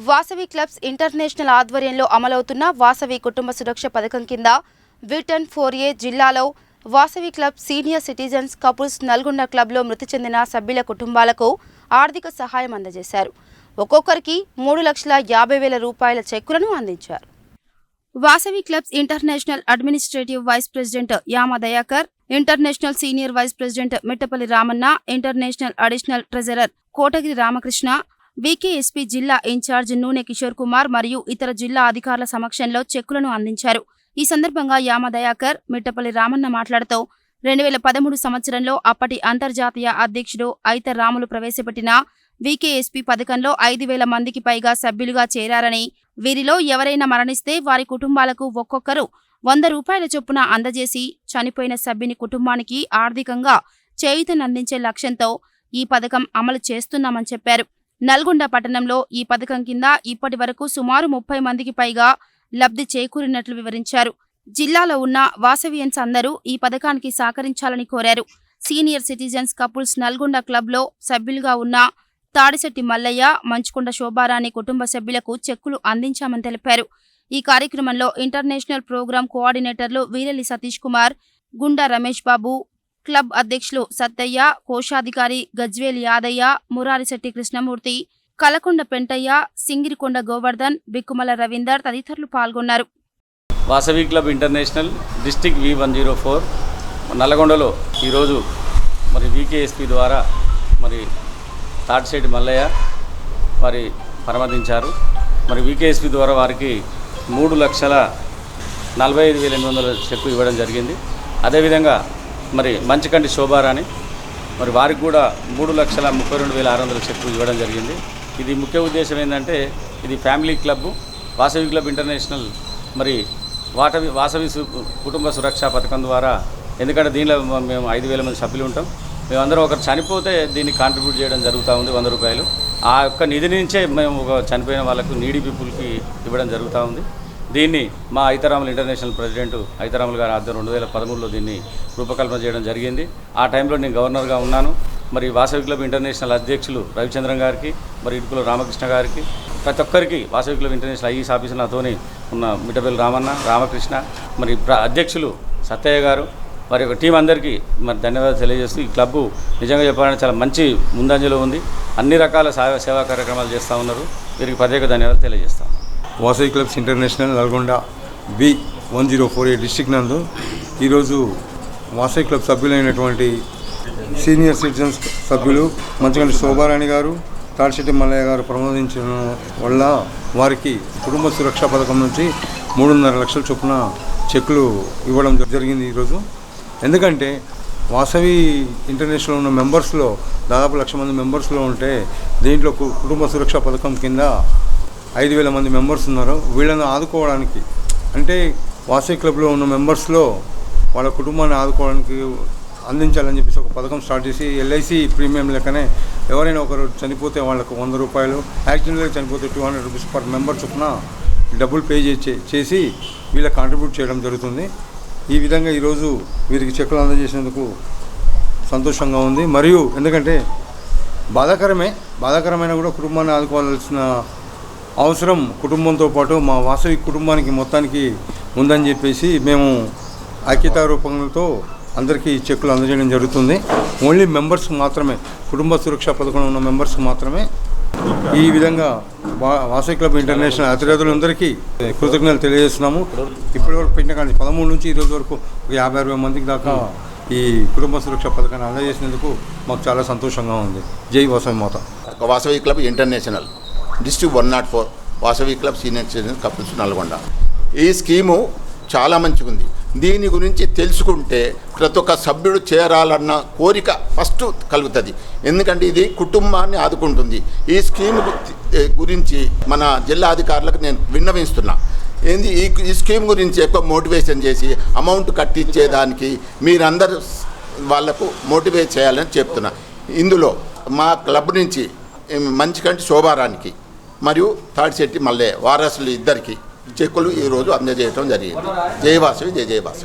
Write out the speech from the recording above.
Vasavi clubs international ఆధ్వర్యంలో అమలవుతున్న వాసవి కుటుంబ సురక్ష పథకం కింద విటన్ 4A జిల్లాలో Vasavi club senior citizens couples Nalgonda క్లబ్లో మృతి చెందిన సభ్యుల కుటుంబాలకు ఆర్థిక సహాయం అందజేశారు. ఒక్కొక్కరికి 3,50,000 రూపాయల చెక్కులను అందించారు. Vasavi clubs international administrative vice president Yama Dayakar, international senior vice president Mittapalli Ramanna, international additional treasurer Kotagiri Ramakrishna, VKSP జిల్లా ఇన్ఛార్జ్ నూనె కిషోర్ కుమార్ మరియు ఇతర జిల్లా అధికారుల సమక్షంలో చెక్కులను అందించారు. ఈ సందర్భంగా యామ దయాకర్, మిట్టపల్లి రామన్న మాట్లాడుతూ 2013 సంవత్సరంలో అప్పటి అంతర్జాతీయ అధ్యక్షుడు ఐతర్ రాములు ప్రవేశపెట్టిన వీకేఎస్పీ పథకంలో 5,000 మందికి పైగా సభ్యులుగా చేరారని, వీరిలో ఎవరైనా మరణిస్తే వారి కుటుంబాలకు ఒక్కొక్కరు 100 రూపాయల చొప్పున అందజేసి చనిపోయిన సభ్యుని కుటుంబానికి ఆర్థికంగా చేయూతనందించే లక్ష్యంతో ఈ పథకం అమలు చేస్తున్నామని చెప్పారు. నల్గొండ పట్టణంలో ఈ పథకం కింద ఇప్పటి వరకు సుమారు 30 మందికి పైగా లబ్ధి చేకూరినట్లు వివరించారు. జిల్లాలో ఉన్న వాసవియన్స్ అందరూ ఈ పథకానికి సహకరించాలని కోరారు. సీనియర్ సిటిజన్స్ కపుల్స్ నల్గొండ క్లబ్లో సభ్యులుగా ఉన్న తాడిశెట్టి మల్లయ్య, మంచుకొండ శోభారాణి కుటుంబ సభ్యులకు చెక్కులు అందించామని తెలిపారు. ఈ కార్యక్రమంలో ఇంటర్నేషనల్ ప్రోగ్రాం కోఆర్డినేటర్లు వీరెల్లి సతీష్ కుమార్, గుండా రమేష్ బాబు, క్లబ్ అధ్యక్షులు సత్తయ్య, కోశాధికారి గజ్వేల్ యాదయ్య, మురారిశెట్టి కృష్ణమూర్తి, కలకొండ పెంటయ్య, సింగిరికొండ గోవర్ధన్, బిక్కుమల రవీందర్ తదితరులు పాల్గొన్నారు. Vasavi club international district V104 నల్లగొండలో ఈరోజు మరి వీకేఎస్పీ ద్వారా మరి తాటిశెట్టి మల్లయ్య వారి పరమతించారు. మరి వీకేఎస్పీ ద్వారా వారికి 3,45,800 చెక్కు ఇవ్వడం జరిగింది. అదేవిధంగా మరి మంచికంటి శోభారాణి మరి వారికి కూడా 3,32,600 చెక్కు ఇవ్వడం జరిగింది. ఇది ముఖ్య ఉద్దేశం ఏంటంటే ఇది family club Vasavi club international మరి వాసవి కుటుంబ సురక్ష పథకం ద్వారా, ఎందుకంటే దీనిలో మేము 5,000 మంది సభ్యులు ఉంటాం. మేమందరం ఒకరు చనిపోతే దీన్ని కాంట్రిబ్యూట్ చేయడం జరుగుతూ ఉంది 100 రూపాయలు. ఆ యొక్క నిధి నుంచే మేము ఒక చనిపోయిన వాళ్ళకు నీడీ పీపుల్కి ఇవ్వడం జరుగుతూ ఉంది. దీన్ని మా ఐతరాములు ఇంటర్నేషనల్ ప్రెసిడెంట్ ఐతరాములు గారు ఆధ్వర్యం 2013లో దీన్ని రూపకల్పన చేయడం జరిగింది. ఆ టైంలో నేను గవర్నర్గా ఉన్నాను. మరి వాసవి క్లబ్ ఇంటర్నేషనల్ అధ్యక్షులు రవిచంద్రన్ గారికి, మరి ఇటుకుల రామకృష్ణ గారికి, ప్రతి ఒక్కరికి వాసవి క్లబ్ ఇంటర్నేషనల్ ఐఈఎస్ ఆఫీసులు నాతోని ఉన్న మిట్టపల్లి రామన్న, రామకృష్ణ, మరి అధ్యక్షులు సత్తయ్య గారు, మరి ఒక టీం అందరికీ మరి ధన్యవాదాలు తెలియజేస్తూ ఈ క్లబ్బు నిజంగా చెప్పాలంటే చాలా మంచి ముందంజలో ఉంది. అన్ని రకాల సేవా కార్యక్రమాలు చేస్తూ ఉన్నారు. వీరికి ప్రత్యేక ధన్యవాదాలు తెలియజేస్తాం. Vasavi clubs international Nalgonda V104A district నందు ఈరోజు వాసవి క్లబ్ సభ్యులైనటువంటి సీనియర్ సిటిజన్స్ సభ్యులు మంచిగంటి శోభారాణి గారు, తాడిశెట్టి మల్లయ్య గారు ప్రమోదించడం వల్ల వారికి కుటుంబ సురక్ష పథకం నుంచి 3.5 లక్షల చొప్పున చెక్కులు ఇవ్వడం జరిగింది ఈరోజు. ఎందుకంటే వాసవి ఇంటర్నేషనల్ ఉన్న మెంబర్స్లో దాదాపు 1,00,000 మంది మెంబర్స్లో ఉంటే దీంట్లో కుటుంబ సురక్ష పథకం కింద 5,000 మంది మెంబర్స్ ఉన్నారు. వీళ్ళని ఆదుకోవడానికి అంటే వాసవి క్లబ్లో ఉన్న మెంబర్స్లో వాళ్ళ కుటుంబాన్ని ఆదుకోవడానికి అందించాలని చెప్పేసి ఒక పథకం స్టార్ట్ చేసి LIC ప్రీమియం లెక్కనే ఎవరైనా ఒకరు చనిపోతే వాళ్ళకు 100 రూపాయలు, యాక్సిడెంట్గా చనిపోతే 200 రూపీస్ పర్ మెంబర్ చొప్పున డబ్బులు పే చేసి వీళ్ళకి కాంట్రిబ్యూట్ చేయడం జరుగుతుంది. ఈ విధంగా ఈరోజు వీరికి చెక్కులు అందజేసినందుకు సంతోషంగా ఉంది. మరియు ఎందుకంటే బాధాకరమైన కూడా కుటుంబాన్ని ఆదుకోవాల్సిన అవసరం కుటుంబంతో పాటు మా వాసవి కుటుంబానికి మొత్తానికి ఉందని చెప్పేసి మేము ఐక్యతా రూపంతో అందరికీ చెక్కులు అందజేయడం జరుగుతుంది. ఓన్లీ మెంబర్స్కి మాత్రమే, కుటుంబ సురక్ష పథకంలో ఉన్న మెంబర్స్కి మాత్రమే. ఈ విధంగా వాసవి క్లబ్ ఇంటర్నేషనల్ అతిథులందరికీ కృతజ్ఞతలు తెలియజేస్తున్నాము. ఇప్పటివరకు పెట్టిన కానీ 13 నుంచి ఈరోజు వరకు 50-60 మందికి దాకా ఈ కుటుంబ సురక్ష పథకాన్ని అందజేసినందుకు మాకు చాలా సంతోషంగా ఉంది. జై వాసవి మాత. Vasavi club international district 104 Vasavi club senior citizen couples Nalgonda. ఈ స్కీము చాలా మంచిగా ఉంది. దీని గురించి తెలుసుకుంటే ప్రతి ఒక్క సభ్యుడు చేరాలన్న కోరిక ఫస్ట్ కలుగుతుంది. ఎందుకంటే ఇది కుటుంబాన్ని ఆదుకుంటుంది. ఈ స్కీమ్ గురించి మన జిల్లా అధికారులకు నేను విన్నవిస్తున్నా. ఈ స్కీమ్ గురించి ఎక్కువ మోటివేషన్ చేసి అమౌంట్ కట్టించేదానికి మీరందరూ వాళ్లకు మోటివేట్ చేయాలని చెప్తున్నా. ఇందులో మా క్లబ్ నుంచి మంచికంటి శోభారానికి మరియు తాడిశెట్టి మల్లయ్య వారసులు ఇద్దరికి చెక్కులు ఈరోజు అందజేయడం జరిగింది. జై వాసవి, జై జై వాసవి.